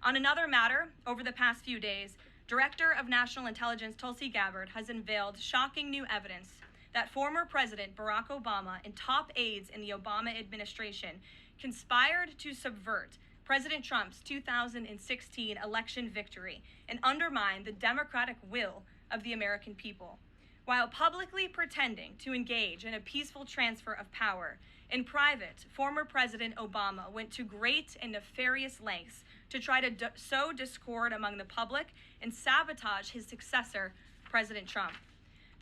On another matter, over the past few days, Director of National Intelligence Tulsi Gabbard has unveiled shocking new evidence that former President Barack Obama and top aides in the Obama administration conspired to subvert President Trump's 2016 election victory and undermine the democratic will of the American people. While publicly pretending to engage in a peaceful transfer of power, in private, former President Obama went to great and nefarious lengths to try to sow discord among the public and sabotage his successor, President Trump.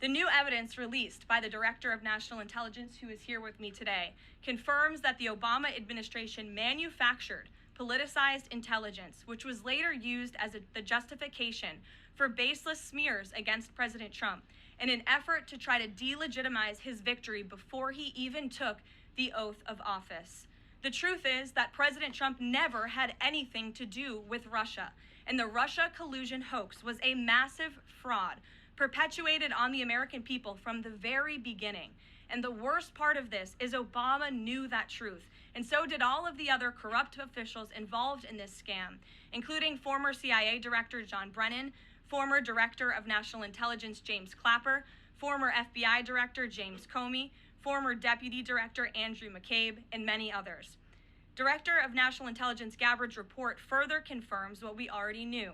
The new evidence released by the Director of National Intelligence, who is here with me today, confirms that the Obama administration manufactured politicized intelligence, which was later used as the justification for baseless smears against President Trump in an effort to try to delegitimize his victory before he even took the oath of office. The truth is that President Trump never had anything to do with Russia, and the Russia collusion hoax was a massive fraud perpetuated on the American people from the very beginning. And the worst part of this is Obama knew that truth, and so did all of the other corrupt officials involved in this scam, including former CIA Director John Brennan, former Director of National Intelligence James Clapper, former FBI Director James Comey, former Deputy Director Andrew McCabe, and many others. Director of National Intelligence Gabbard's report further confirms what we already knew.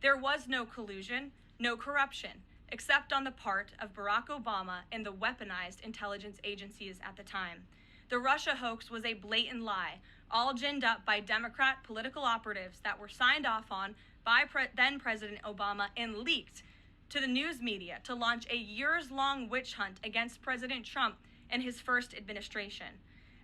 There was no collusion, no corruption, except on the part of Barack Obama and the weaponized intelligence agencies at the time. The Russia hoax was a blatant lie, all ginned up by Democrat political operatives that were signed off on by then President Obama and leaked to the news media to launch a years-long witch hunt against President Trump and his first administration.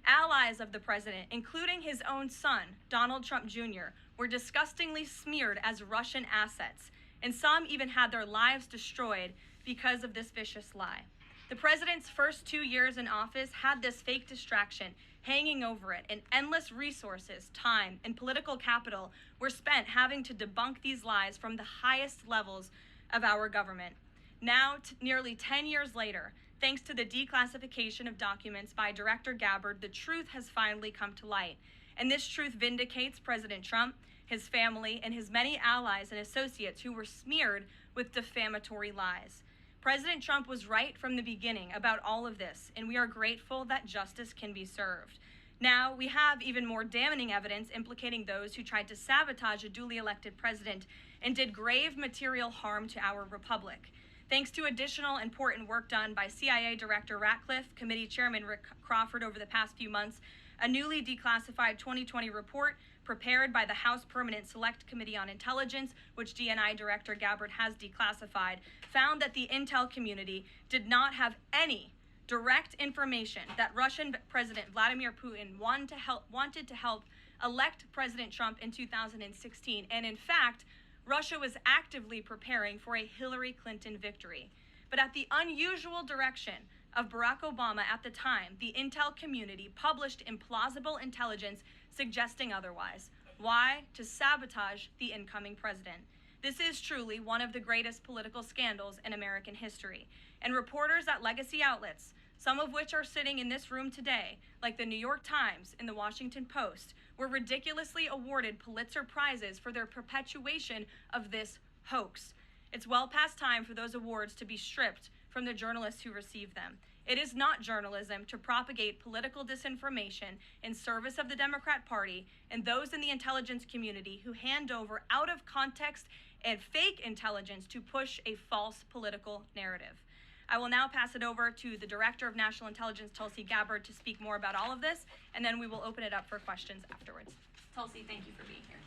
Allies of the president, including his own son, Donald Trump Jr., were disgustingly smeared as Russian assets, and some even had their lives destroyed because of this vicious lie. The president's first 2 years in office had this fake distraction hanging over it, and endless resources, time, and political capital were spent having to debunk these lies from the highest levels of our government. Now, nearly 10 years later, thanks to the declassification of documents by Director Gabbard, the truth has finally come to light. And this truth vindicates President Trump, his family, and his many allies and associates who were smeared with defamatory lies. President Trump was right from the beginning about all of this, and we are grateful that justice can be served. Now, we have even more damning evidence implicating those who tried to sabotage a duly elected president and did grave material harm to our republic. Thanks to additional important work done by CIA Director Ratcliffe, Committee Chairman Rick Crawford over the past few months, a newly declassified 2020 report prepared by the House Permanent Select Committee on Intelligence, which DNI Director Gabbard has declassified, found that the intel community did not have any direct information that Russian President Vladimir Putin wanted to help elect President Trump in 2016, and in fact, Russia was actively preparing for a Hillary Clinton victory. But at the unusual direction of Barack Obama at the time, the intel community published implausible intelligence suggesting otherwise. Why? To sabotage the incoming president. This is truly one of the greatest political scandals in American history. And reporters at legacy outlets, some of which are sitting in this room today, like the New York Times and the Washington Post, were ridiculously awarded Pulitzer Prizes for their perpetuation of this hoax. It's well past time for those awards to be stripped from the journalists who receive them. It is not journalism to propagate political disinformation in service of the Democrat Party and those in the intelligence community who hand over out of context and fake intelligence to push a false political narrative. I will now pass it over to the Director of National Intelligence, Tulsi Gabbard, to speak more about all of this, and then we will open it up for questions afterwards. Tulsi, thank you for being here.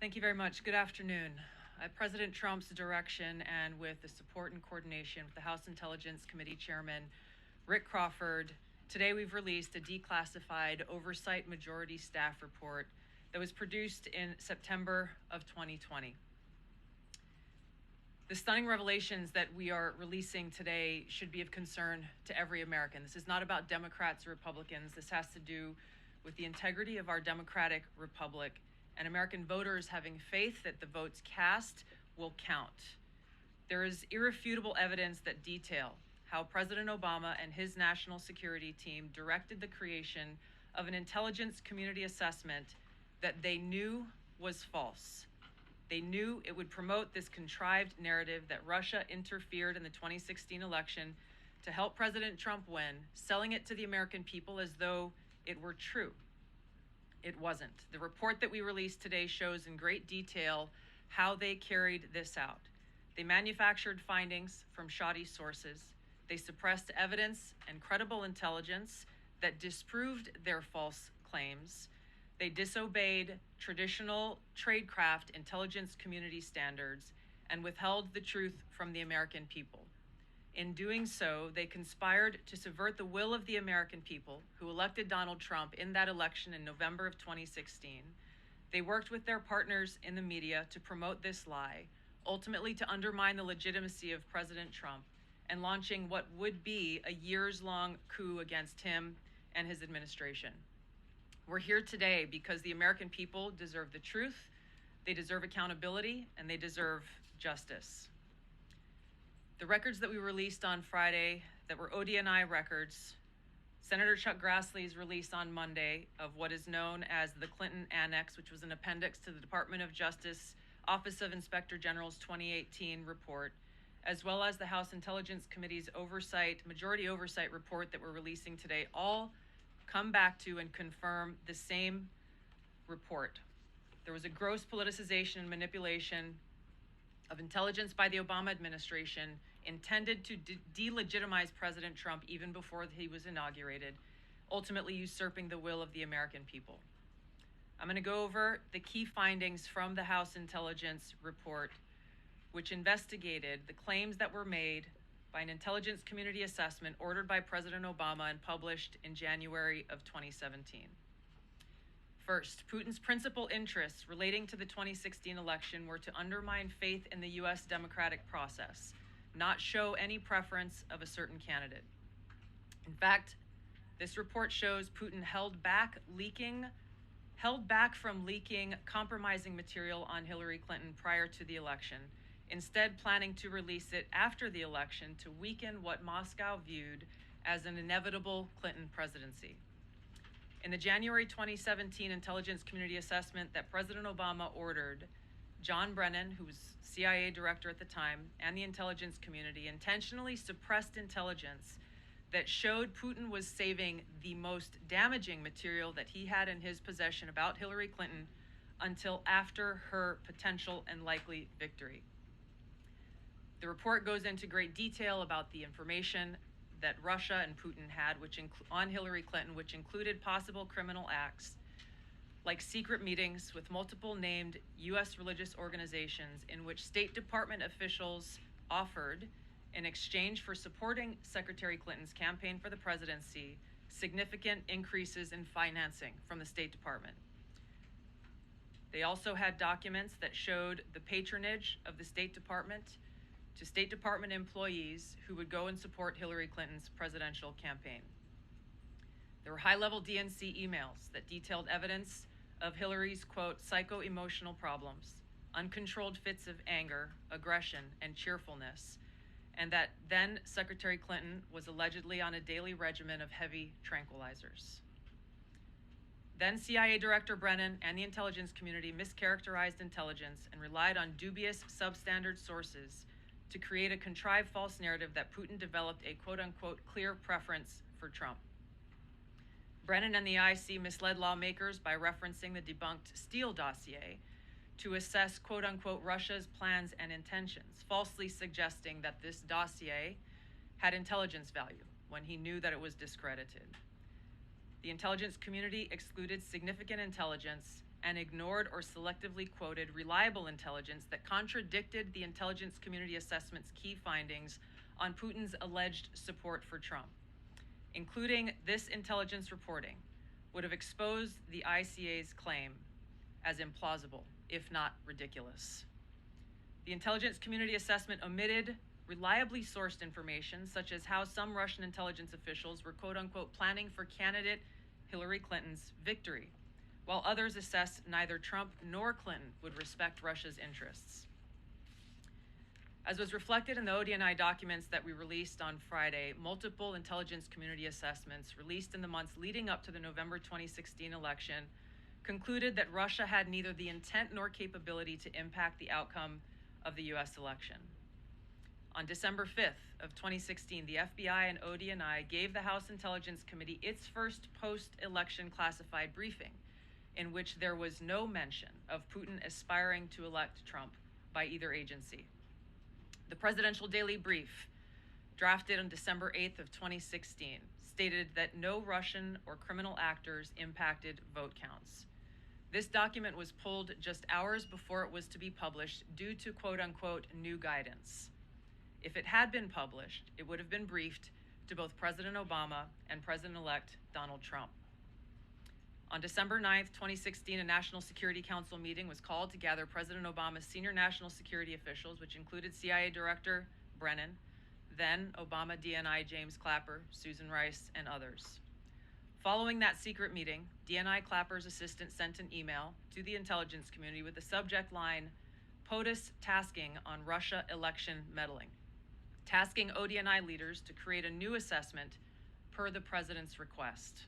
Thank you very much. Good afternoon. At President Trump's direction and with the support and coordination with the House Intelligence Committee Chairman, Rick Crawford, today we've released a declassified Oversight Majority Staff report that was produced in September of 2020. The stunning revelations that we are releasing today should be of concern to every American. This is not about Democrats or Republicans. This has to do with the integrity of our democratic republic and American voters having faith that the votes cast will count. There is irrefutable evidence that detail how President Obama and his national security team directed the creation of an intelligence community assessment that they knew was false. They knew it would promote this contrived narrative that Russia interfered in the 2016 election to help President Trump win, selling it to the American people as though it were true. It wasn't. The report that we released today shows in great detail how they carried this out. They manufactured findings from shoddy sources. They suppressed evidence and credible intelligence that disproved their false claims. They disobeyed traditional tradecraft intelligence community standards and withheld the truth from the American people. In doing so, they conspired to subvert the will of the American people who elected Donald Trump in that election in November of 2016. They worked with their partners in the media to promote this lie, ultimately to undermine the legitimacy of President Trump and launching what would be a years-long coup against him and his administration. We're here today because the American people deserve the truth, they deserve accountability, and they deserve justice. The records that we released on Friday that were ODNI records, Senator Chuck Grassley's release on Monday of what is known as the Clinton Annex, which was an appendix to the Department of Justice Office of Inspector General's 2018 report, as well as the House Intelligence Committee's majority oversight report that we're releasing today, all come back to and confirm the same report. There was a gross politicization and manipulation of intelligence by the Obama administration intended to delegitimize President Trump even before he was inaugurated, ultimately usurping the will of the American people. I'm going to go over the key findings from the House Intelligence Report, which investigated the claims that were made by an intelligence community assessment ordered by President Obama and published in January of 2017. First, Putin's principal interests relating to the 2016 election were to undermine faith in the U.S. democratic process, not show any preference of a certain candidate. In fact, this report shows Putin held back from leaking compromising material on Hillary Clinton prior to the election, instead planning to release it after the election to weaken what Moscow viewed as an inevitable Clinton presidency. In the January 2017 intelligence community assessment that President Obama ordered, John Brennan, who was CIA director at the time, and the intelligence community intentionally suppressed intelligence that showed Putin was saving the most damaging material that he had in his possession about Hillary Clinton until after her potential and likely victory. The report goes into great detail about the information that Russia and Putin had on Hillary Clinton, which included possible criminal acts like secret meetings with multiple named U.S. religious organizations in which State Department officials offered, in exchange for supporting Secretary Clinton's campaign for the presidency, significant increases in financing from the State Department. They also had documents that showed the patronage of the State Department to State Department employees who would go and support Hillary Clinton's presidential campaign. There were high-level DNC emails that detailed evidence of Hillary's, quote, psycho-emotional problems, uncontrolled fits of anger, aggression, and cheerfulness, and that then Secretary Clinton was allegedly on a daily regimen of heavy tranquilizers. Then CIA Director Brennan and the intelligence community mischaracterized intelligence and relied on dubious substandard sources to create a contrived false narrative that Putin developed a quote-unquote clear preference for Trump. Brennan and the IC misled lawmakers by referencing the debunked Steele dossier to assess quote-unquote Russia's plans and intentions, falsely suggesting that this dossier had intelligence value when he knew that it was discredited. The intelligence community excluded significant intelligence and ignored or selectively quoted reliable intelligence that contradicted the intelligence community assessment's key findings on Putin's alleged support for Trump. Including this intelligence reporting would have exposed the ICA's claim as implausible, if not ridiculous. The intelligence community assessment omitted reliably sourced information, such as how some Russian intelligence officials were quote-unquote planning for candidate Hillary Clinton's victory, while others assessed neither Trump nor Clinton would respect Russia's interests. As was reflected in the ODNI documents that we released on Friday, multiple intelligence community assessments released in the months leading up to the November 2016 election concluded that Russia had neither the intent nor capability to impact the outcome of the US election. On December 5th of 2016, the FBI and ODNI gave the House Intelligence Committee its first post-election classified briefing, in which there was no mention of Putin aspiring to elect Trump by either agency. The Presidential Daily Brief, drafted on December 8th of 2016, stated that no Russian or criminal actors impacted vote counts. This document was pulled just hours before it was to be published due to quote-unquote new guidance. If it had been published, it would have been briefed to both President Obama and President-elect Donald Trump. On December 9th, 2016, a National Security Council meeting was called to gather President Obama's senior national security officials, which included CIA Director Brennan, then Obama DNI James Clapper, Susan Rice, and others. Following that secret meeting, DNI Clapper's assistant sent an email to the intelligence community with the subject line, POTUS tasking on Russia election meddling, tasking ODNI leaders to create a new assessment per the president's request.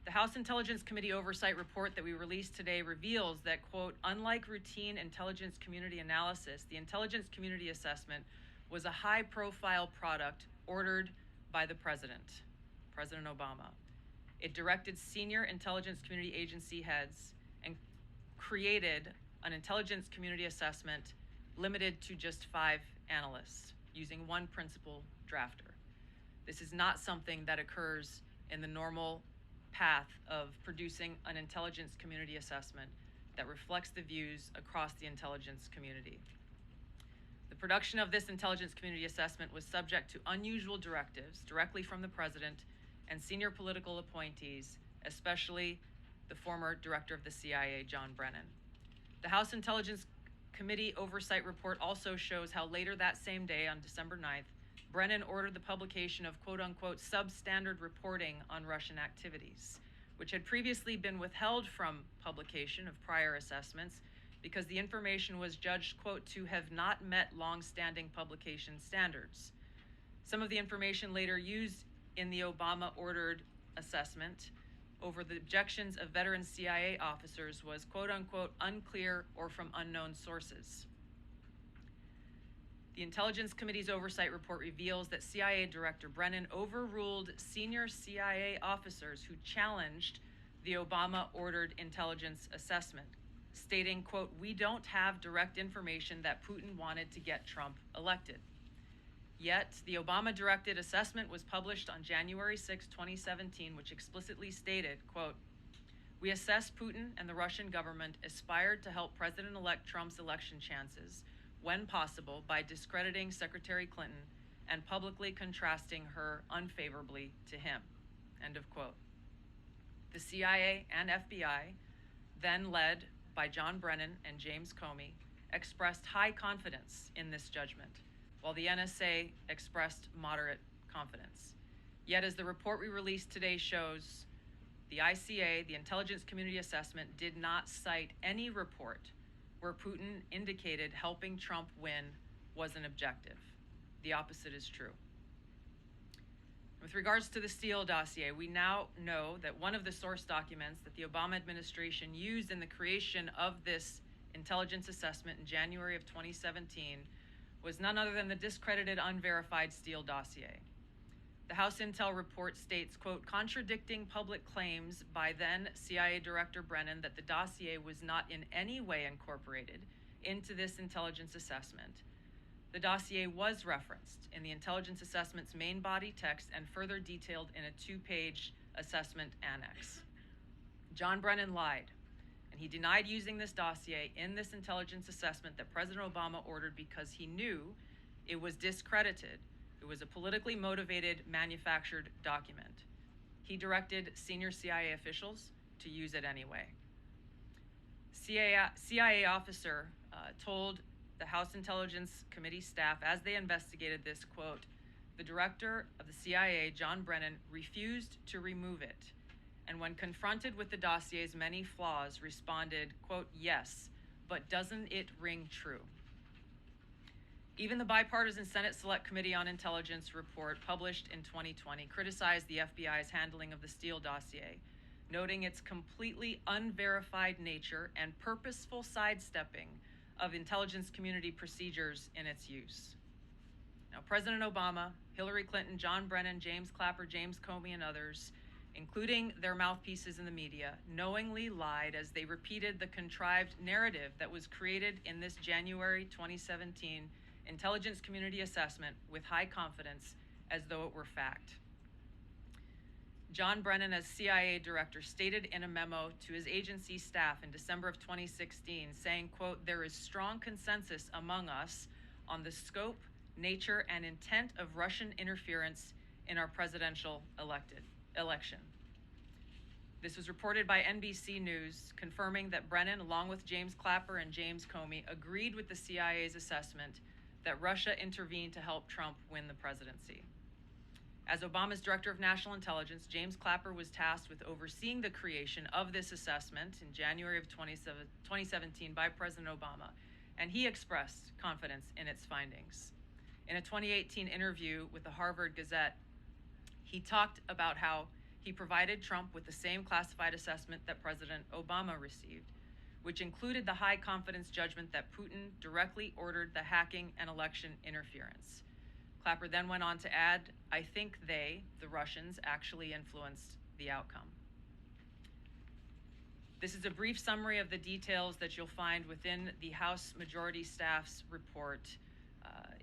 The House Intelligence Committee Oversight Report that we released today reveals that, quote, unlike routine intelligence community analysis, the intelligence community assessment was a high-profile product ordered by the President Obama. It directed senior intelligence community agency heads and created an intelligence community assessment limited to just 5 analysts using one principal drafter. This is not something that occurs in the normal path of producing an intelligence community assessment that reflects the views across the intelligence community. The production of this intelligence community assessment was subject to unusual directives directly from the president and senior political appointees, especially the former director of the CIA, John Brennan. The House Intelligence Committee Oversight Report also shows how later that same day, on December 9th, Brennan ordered the publication of quote-unquote substandard reporting on Russian activities, which had previously been withheld from publication of prior assessments because the information was judged, quote, to have not met long-standing publication standards. Some of the information later used in the Obama-ordered assessment over the objections of veteran CIA officers was, quote-unquote, unclear or from unknown sources. The Intelligence Committee's Oversight Report reveals that CIA Director Brennan overruled senior CIA officers who challenged the Obama-ordered intelligence assessment, stating, quote, we don't have direct information that Putin wanted to get Trump elected. Yet, the Obama-directed assessment was published on January 6, 2017, which explicitly stated, quote, we assess Putin and the Russian government aspired to help President-elect Trump's election chances when possible by discrediting Secretary Clinton and publicly contrasting her unfavorably to him, end of quote. The CIA and FBI, then led by John Brennan and James Comey, expressed high confidence in this judgment, while the NSA expressed moderate confidence. Yet, as the report we released today shows, the ICA, the Intelligence Community Assessment, did not cite any report where Putin indicated helping Trump win was an objective. The opposite is true. With regards to the Steele dossier, we now know that one of the source documents that the Obama administration used in the creation of this intelligence assessment in January of 2017 was none other than the discredited, unverified Steele dossier. The House Intel report states, quote, contradicting public claims by then CIA Director Brennan that the dossier was not in any way incorporated into this intelligence assessment. The dossier was referenced in the intelligence assessment's main body text and further detailed in a 2-page assessment annex. John Brennan lied, and he denied using this dossier in this intelligence assessment that President Obama ordered because he knew it was discredited. It was a politically motivated, manufactured document. He directed senior CIA officials to use it anyway. CIA officer told the House Intelligence Committee staff as they investigated this, quote, the director of the CIA, John Brennan, refused to remove it, and when confronted with the dossier's many flaws, responded, quote, yes, but doesn't it ring true? Even the bipartisan Senate Select Committee on Intelligence report published in 2020 criticized the FBI's handling of the Steele dossier, noting its completely unverified nature and purposeful sidestepping of intelligence community procedures in its use. Now, President Obama, Hillary Clinton, John Brennan, James Clapper, James Comey, and others, including their mouthpieces in the media, knowingly lied as they repeated the contrived narrative that was created in this January 2017 intelligence community assessment with high confidence as though it were fact. John Brennan, as CIA director, stated in a memo to his agency staff in December of 2016, saying, quote, "There is strong consensus among us on the scope, nature, and intent of Russian interference in our presidential election." This was reported by NBC News, confirming that Brennan, along with James Clapper and James Comey, agreed with the CIA's assessment that Russia intervened to help Trump win the presidency. As Obama's Director of National Intelligence, James Clapper was tasked with overseeing the creation of this assessment in January of 2017 by President Obama, and he expressed confidence in its findings. In a 2018 interview with the Harvard Gazette, he talked about how he provided Trump with the same classified assessment that President Obama received, which included the high confidence judgment that Putin directly ordered the hacking and election interference. Clapper then went on to add, "I think they, the Russians, actually influenced the outcome." This is a brief summary of the details that you'll find within the House Majority Staff's report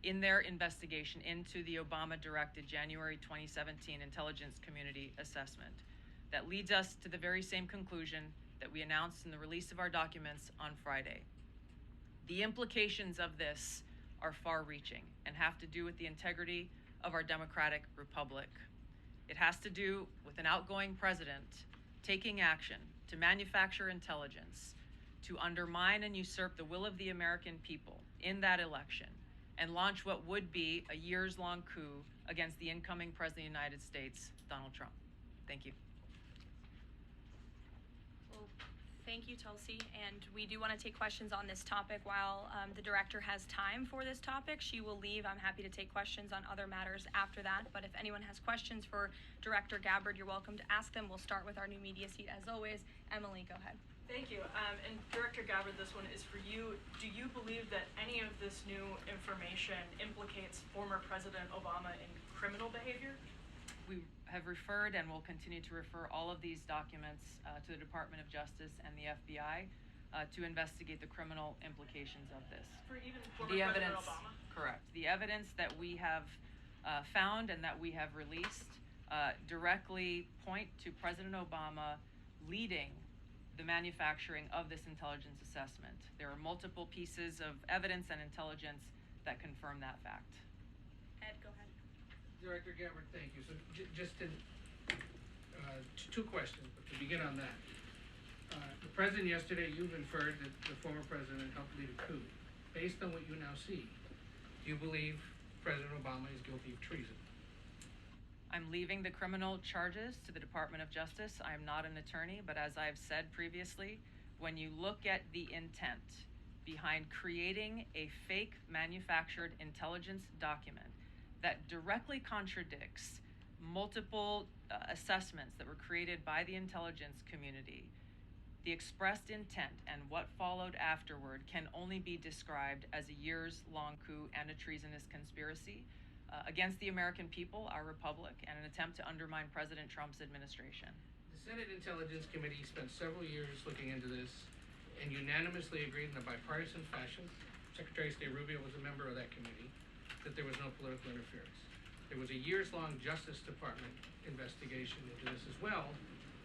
in their investigation into the Obama-directed January 2017 Intelligence Community Assessment that leads us to the very same conclusion that we announced in the release of our documents on Friday. The implications of this are far-reaching and have to do with the integrity of our democratic republic. It has to do with an outgoing president taking action to manufacture intelligence, to undermine and usurp the will of the American people in that election, and launch what would be a years-long coup against the incoming President of the United States, Donald Trump. Thank you. Well, thank you, Tulsi. And we do want to take questions on this topic while the director has time for this topic. She will leave. I'm happy to take questions on other matters after that. But if anyone has questions for Director Gabbard, you're welcome to ask them. We'll start with our new media seat as always. Emily, go ahead. Thank you. And Director Gabbard, this one is for you. Do you believe that any of this new information implicates former President Obama in criminal behavior? We have referred and will continue to refer all of these documents to the Department of Justice and the FBI to investigate the criminal implications of this. For even former President Obama? Correct. The evidence that we have found and that we have released directly point to President Obama leading the manufacturing of this intelligence assessment. There are multiple pieces of evidence and intelligence that confirm that fact. Ed, go ahead. Director Gabbard, thank you. So just in two questions, but to begin on that. The president yesterday, you've inferred that the former president helped lead a coup. Based on what you now see, do you believe President Obama is guilty of treason? I'm leaving the criminal charges to the Department of Justice. I am not an attorney, but as I've said previously, when you look at the intent behind creating a fake manufactured intelligence document that directly contradicts multiple assessments that were created by the intelligence community, the expressed intent and what followed afterward can only be described as a years-long coup and a treasonous conspiracy against the American people, our republic, and an attempt to undermine President Trump's administration. The Senate Intelligence Committee spent several years looking into this and unanimously agreed in a bipartisan fashion, Secretary of State Rubio was a member of that committee, that there was no political interference. There was a years-long Justice Department investigation into this as well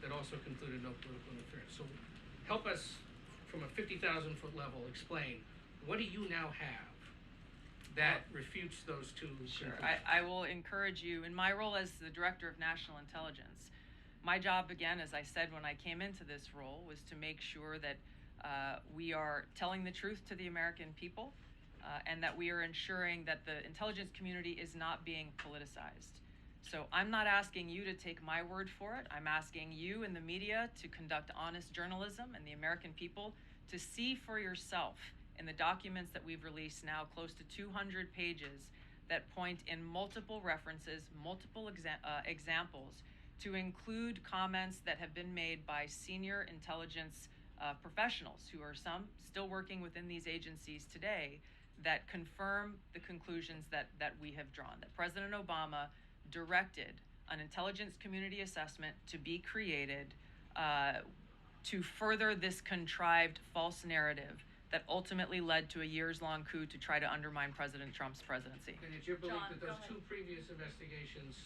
that also concluded no political interference. So help us, from a 50,000-foot level, explain, what do you now have that refutes those two? Sure. I will encourage you, in my role as the Director of National Intelligence, my job, again, as I said when I came into this role, was to make sure that we are telling the truth to the American people and that we are ensuring that the intelligence community is not being politicized. So I'm not asking you to take my word for it. I'm asking you in the media to conduct honest journalism and the American people to see for yourself in the documents that we've released now, close to 200 pages, that point in multiple references, multiple examples, to include comments that have been made by senior intelligence professionals, who are some still working within these agencies today, that confirm the conclusions that we have drawn, that President Obama directed an intelligence community assessment to be created to further this contrived false narrative that ultimately led to a years-long coup to try to undermine President Trump's presidency. And it's your belief John, that go those ahead. two previous investigations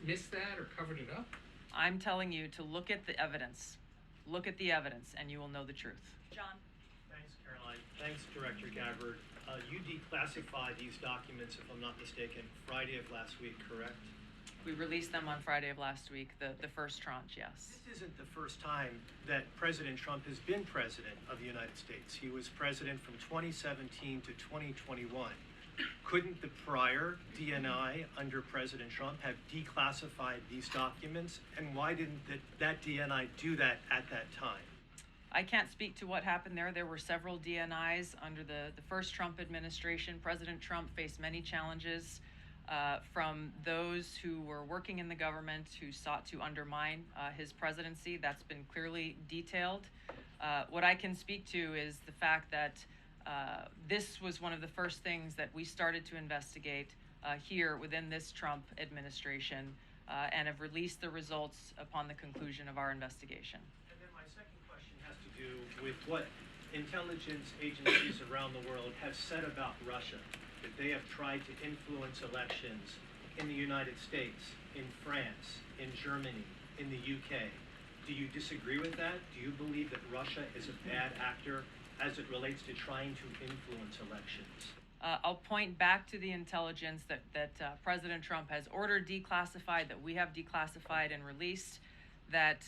missed that or covered it up? I'm telling you to look at the evidence. Look at the evidence, and you will know the truth. John. Thanks, Caroline. Thanks, Director Gabbard. You declassified these documents, if I'm not mistaken, Friday of last week, correct? We released them on Friday of last week, the first tranche, yes. This isn't the first time that President Trump has been president of the United States. He was president from 2017 to 2021. Couldn't the prior DNI under President Trump have declassified these documents? And why didn't that DNI do that at that time? I can't speak to what happened there. There were several DNIs under the first Trump administration. President Trump faced many challenges from those who were working in the government who sought to undermine his presidency. That's been clearly detailed. What I can speak to is the fact that this was one of the first things that we started to investigate here within this Trump administration and have released the results upon the conclusion of our investigation. And then my second question has to do with what intelligence agencies around the world have said about Russia, that they have tried to influence elections in the United States, in France, in Germany, in the UK. Do you disagree with that? Do you believe that Russia is a bad actor as it relates to trying to influence elections? I'll point back to the intelligence that President Trump has ordered declassified, that we have declassified and released, that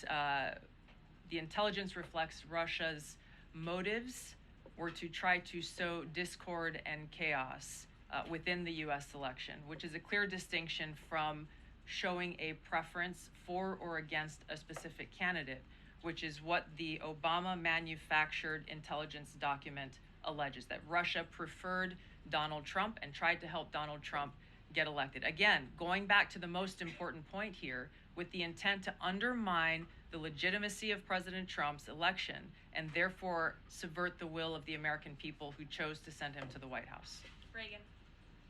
the intelligence reflects Russia's motives were to try to sow discord and chaos within the U.S. election, which is a clear distinction from showing a preference for or against a specific candidate, which is what the Obama manufactured intelligence document alleges, that Russia preferred Donald Trump and tried to help Donald Trump get elected. Again, going back to the most important point here, with the intent to undermine the legitimacy of President Trump's election and therefore subvert the will of the American people who chose to send him to the White House. Reagan.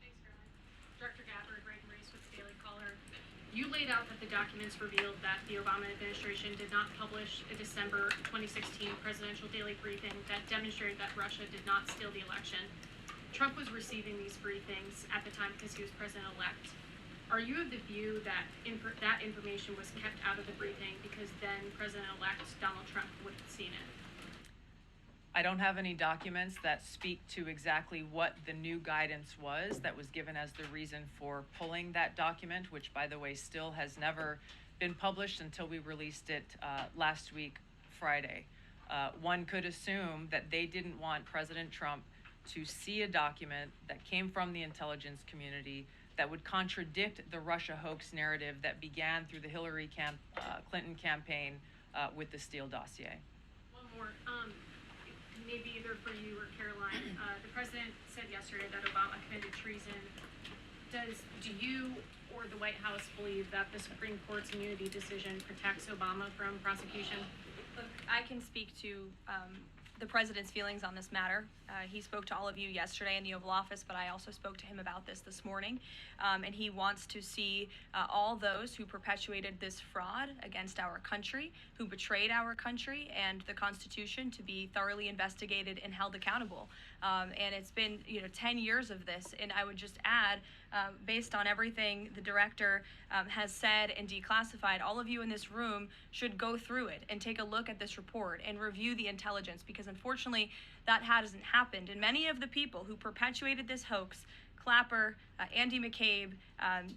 Thanks, Caroline. Director Gabbard, Reagan Reese with the Daily Caller. You laid out that the documents revealed that the Obama administration did not publish a December 2016 presidential daily briefing that demonstrated that Russia did not steal the election. Trump was receiving these briefings at the time because he was president-elect. Are you of the view that that information was kept out of the briefing because then President-elect Donald Trump would have seen it? I don't have any documents that speak to exactly what the new guidance was that was given as the reason for pulling that document, which, by the way, still has never been published until we released it last week, Friday. One could assume that they didn't want President Trump to see a document that came from the intelligence community that would contradict the Russia hoax narrative that began through the Hillary Clinton campaign with the Steele dossier. One more. Maybe either for you or Caroline. The president said yesterday that Obama committed treason. Do you or the White House believe that the Supreme Court's immunity decision protects Obama from prosecution? Look, I can speak to the president's feelings on this matter. He spoke to all of you yesterday in the Oval Office, but I also spoke to him about this morning. And he wants to see all those who perpetuated this fraud against our country, who betrayed our country and the Constitution, to be thoroughly investigated and held accountable. And it's been 10 years of this. And I would just add, based on everything the director has said and declassified, all of you in this room should go through it and take a look at this report and review the intelligence, because unfortunately that hasn't happened. And many of the people who perpetuated this hoax, Clapper, Andy McCabe,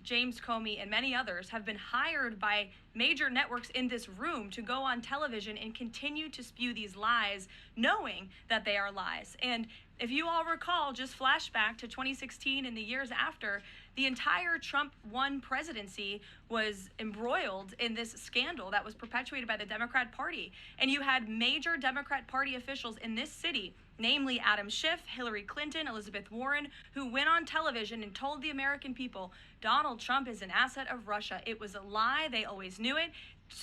James Comey, and many others, have been hired by major networks in this room to go on television and continue to spew these lies, knowing that they are lies. And if you all recall, just flashback to 2016 and the years after, the entire Trump 1 presidency was embroiled in this scandal that was perpetuated by the Democrat Party. And you had major Democrat Party officials in this city, namely Adam Schiff, Hillary Clinton, Elizabeth Warren, who went on television and told the American people, Donald Trump is an asset of Russia. It was a lie. They always knew it.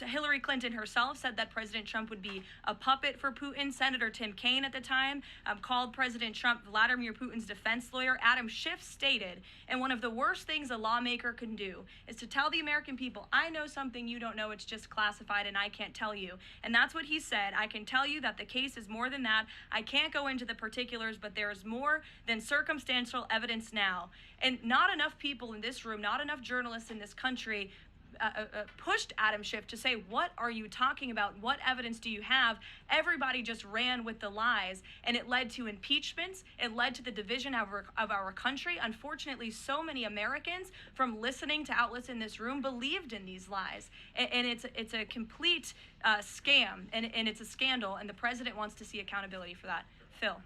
Hillary Clinton herself said that President Trump would be a puppet for Putin. Senator Tim Kaine at the time called President Trump Vladimir Putin's defense lawyer. Adam Schiff stated, and one of the worst things a lawmaker can do is to tell the American people, I know something you don't know, it's just classified and I can't tell you. And that's what he said. I can tell you that the case is more than that. I can't go into the particulars, but there is more than circumstantial evidence now. And not enough people in this room, not enough journalists in this country pushed Adam Schiff to say, what are you talking about? What evidence do you have? Everybody just ran with the lies, and it led to impeachments. It led to the division of our country. Unfortunately, so many Americans, from listening to outlets in this room, believed in these lies. And it's a complete scam, and it's a scandal, and the president wants to see accountability for that. Phil.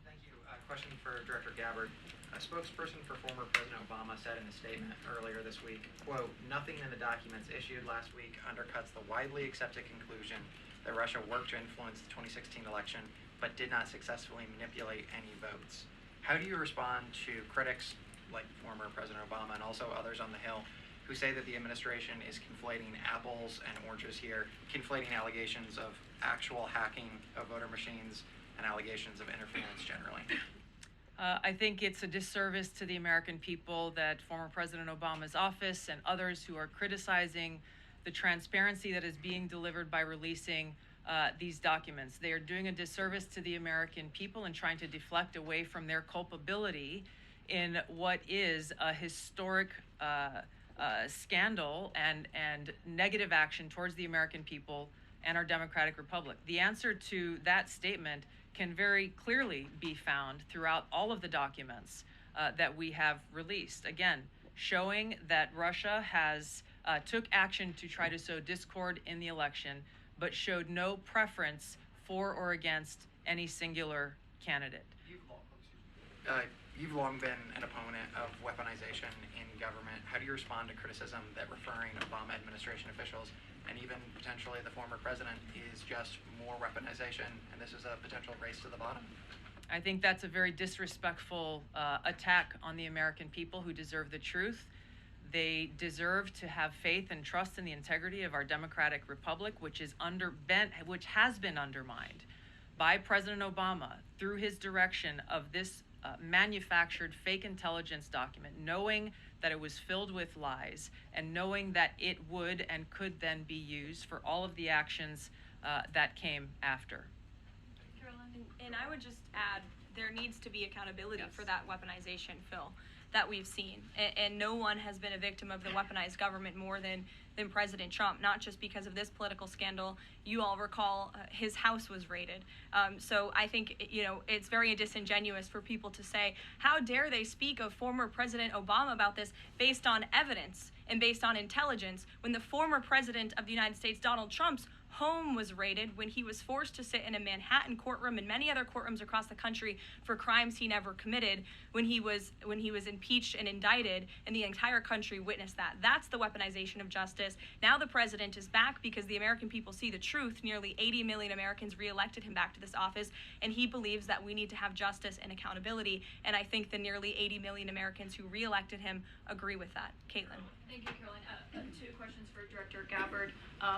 Thank you. Question for Director Gabbard. A spokesperson for former President Obama said in a statement earlier this week, quote, nothing in the documents issued last week undercuts the widely accepted conclusion that Russia worked to influence the 2016 election, but did not successfully manipulate any votes. How do you respond to critics like former President Obama and also others on the Hill who say that the administration is conflating apples and oranges here, conflating allegations of actual hacking of voter machines and allegations of interference generally? I think it's a disservice to the American people that former President Obama's office and others who are criticizing the transparency that is being delivered by releasing these documents. They are doing a disservice to the American people and trying to deflect away from their culpability in what is a historic scandal and negative action towards the American people and our democratic republic. The answer to that statement can very clearly be found throughout all of the documents that we have released. Again, showing that Russia has took action to try to sow discord in the election, but showed no preference for or against any singular candidate. You've long been an opponent of weaponization in government. How do you respond to criticism that referring Obama administration officials and even potentially the former president is just more weaponization, and this is a potential race to the bottom? I think that's a very disrespectful attack on the American people who deserve the truth. They deserve to have faith and trust in the integrity of our democratic republic, which has been undermined by President Obama through his direction of this manufactured fake intelligence document, knowing that it was filled with lies and knowing that it would and could then be used for all of the actions that came after. Karoline, and I would just add, there needs to be accountability for that weaponization, Phil, that we've seen. And no one has been a victim of the weaponized government more than President Trump, not just because of this political scandal. You all recall his house was raided. So I think, it's very disingenuous for people to say, how dare they speak of former President Obama about this based on evidence and based on intelligence when the former president of the United States, Donald Trump's home was raided, when he was forced to sit in a Manhattan courtroom and many other courtrooms across the country for crimes he never committed, when he was impeached and indicted, and the entire country witnessed that. That's the weaponization of justice. Now the president is back because the American people see the truth. Nearly 80 million Americans reelected him back to this office, and he believes that we need to have justice and accountability. And I think the nearly 80 million Americans who reelected him agree with that. Caitlin. Thank you, Caroline. Two questions for Director Gabbard,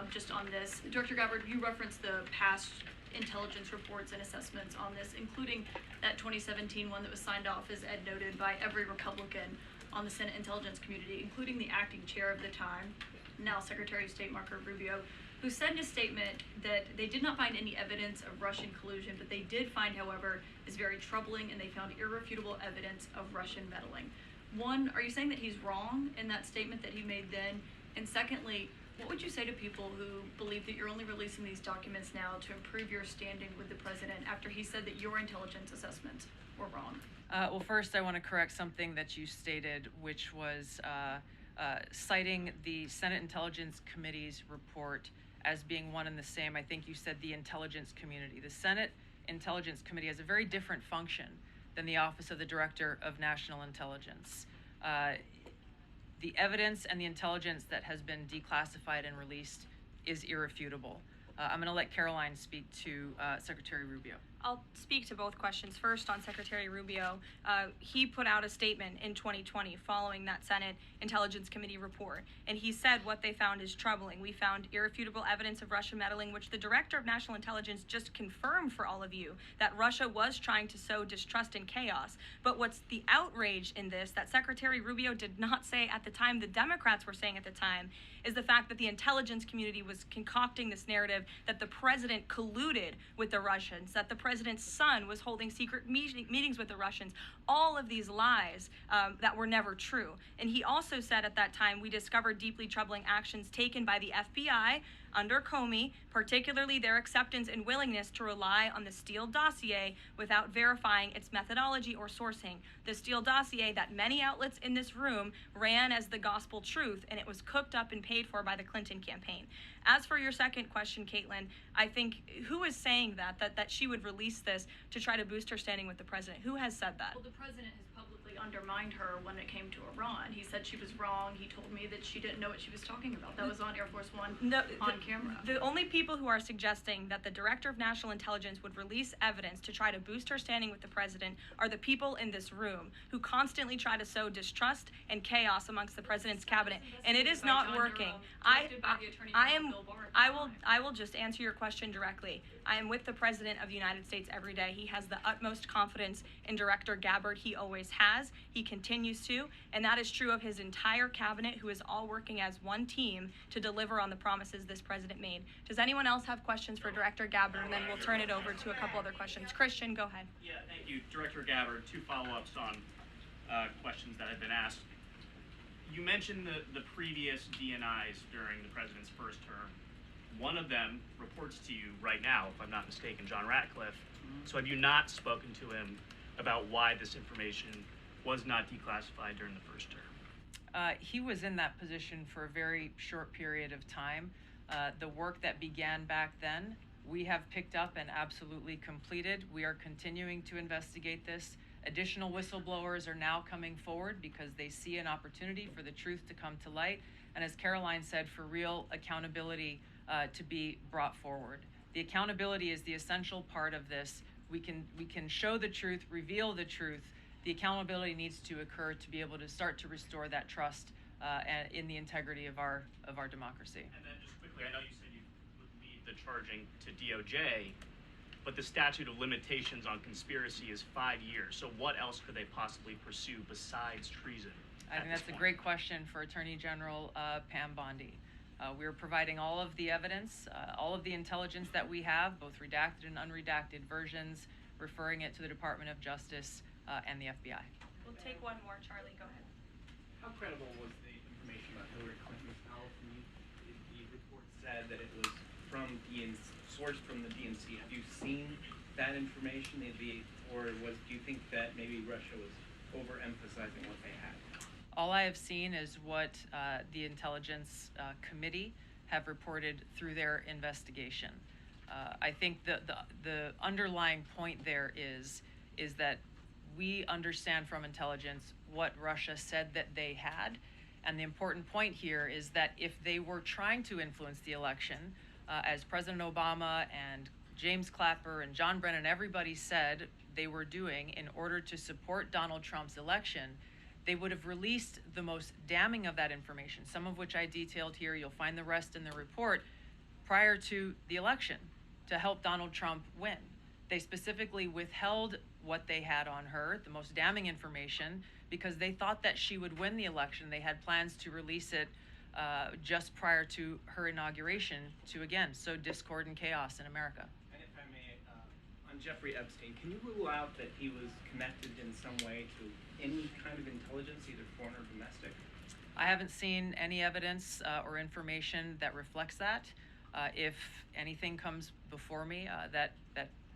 just on this. Director Gabbard, you referenced the past intelligence reports and assessments on this, including that 2017 one that was signed off, as Ed noted, by every Republican on the Senate Intelligence Community, including the acting chair of the time, now Secretary of State Marco Rubio, who said in a statement that they did not find any evidence of Russian collusion, but they did find, however, is very troubling, and they found irrefutable evidence of Russian meddling. One, are you saying that he's wrong in that statement that he made then? And secondly, what would you say to people who believe that you're only releasing these documents now to improve your standing with the president after he said that your intelligence assessments were wrong? Well, first I want to correct something that you stated, which was citing the Senate Intelligence Committee's report as being one and the same. I think you said the intelligence community. The Senate Intelligence Committee has a very different function than the Office of the Director of National Intelligence. The evidence and the intelligence that has been declassified and released is irrefutable. I'm going to let Karoline speak to Secretary Rubio. I'll speak to both questions. First, on Secretary Rubio, he put out a statement in 2020 following that Senate Intelligence Committee report, and he said what they found is troubling. We found irrefutable evidence of Russian meddling, which the Director of National Intelligence just confirmed for all of you, that Russia was trying to sow distrust and chaos. But what's the outrage in this that Secretary Rubio did not say at the time, the Democrats were saying at the time, is the fact that the intelligence community was concocting this narrative that the president colluded with the Russians, that the president's son was holding secret meetings with the Russians, all of these lies that were never true. And he also said at that time, we discovered deeply troubling actions taken by the FBI under Comey, particularly their acceptance and willingness to rely on the Steele dossier without verifying its methodology or sourcing. The Steele dossier that many outlets in this room ran as the gospel truth, and it was cooked up and paid for by the Clinton campaign. As for your second question, Caitlin, I think who is saying that she would release this to try to boost her standing with the president? Who has said that? Well, the president has publicly undermined her when it came to Iran. He said she was wrong. He told me that she didn't know what she was talking about. That was on Air Force One on camera. The only people who are suggesting that the Director of National Intelligence would release evidence to try to boost her standing with the president are the people in this room who constantly try to sow distrust and chaos amongst the president's cabinet, and it is not working. I will just answer your question directly. I am with the President of the United States every day. He has the utmost confidence in Director Gabbard. He always has. He continues to. And that is true of his entire cabinet, who is all working as one team to deliver on the promises this president made. Does anyone else have questions for Director Gabbard? And then we'll turn it over to a couple other questions. Christian, go ahead. Yeah, thank you. Director Gabbard, two follow-ups on questions that have been asked. You mentioned the previous DNIs during the president's first term. One of them reports to you right now, if I'm not mistaken, John Ratcliffe. So have you not spoken to him about why this information was not declassified during the first term? He was in that position for a very short period of time. The work that began back then, we have picked up and absolutely completed. We are continuing to investigate this. Additional whistleblowers are now coming forward because they see an opportunity for the truth to come to light. And as Karoline said, for real accountability to be brought forward. The accountability is the essential part of this. We can show the truth, reveal the truth. The accountability needs to occur to be able to start to restore that trust in the integrity of our democracy. And then just quickly, I know you said you would leave the charging to DOJ, but the statute of limitations on conspiracy is 5 years. So what else could they possibly pursue besides treason? I think that's a great question for Attorney General Pam Bondi. We're providing all of the evidence, all of the intelligence that we have, both redacted and unredacted versions, referring it to the Department of Justice and the FBI. We'll take one more. Charlie, go ahead. How credible was the information about Hillary Clinton's powerful meet? The report said that it was from sourced from the DNC. Have you seen that information? Or do you think that maybe Russia was overemphasizing what they had? All I have seen is what the Intelligence Committee have reported through their investigation. I think the underlying point there is that we understand from intelligence what Russia said that they had. And the important point here is that if they were trying to influence the election, as President Obama and James Clapper and John Brennan, everybody said they were doing in order to support Donald Trump's election, they would have released the most damning of that information, some of which I detailed here. You'll find the rest in the report, prior to the election to help Donald Trump win. They specifically withheld what they had on her, the most damning information, because they thought that she would win the election. They had plans to release it just prior to her inauguration to, again, sow discord and chaos in America. And if I may, on Jeffrey Epstein, can you rule out that he was connected in some way to any kind of intelligence, either foreign or domestic? I haven't seen any evidence or information that reflects that. If anything comes before me that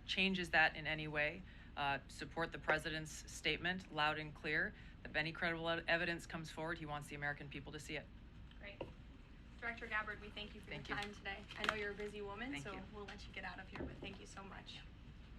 changes that in any way, support the president's statement loud and clear. If any credible evidence comes forward, he wants the American people to see it. Great. Director Gabbard, we thank you for Thank your you. time today. I know you're a busy woman, Thank so you. we'll let you get out of here, but thank you so much.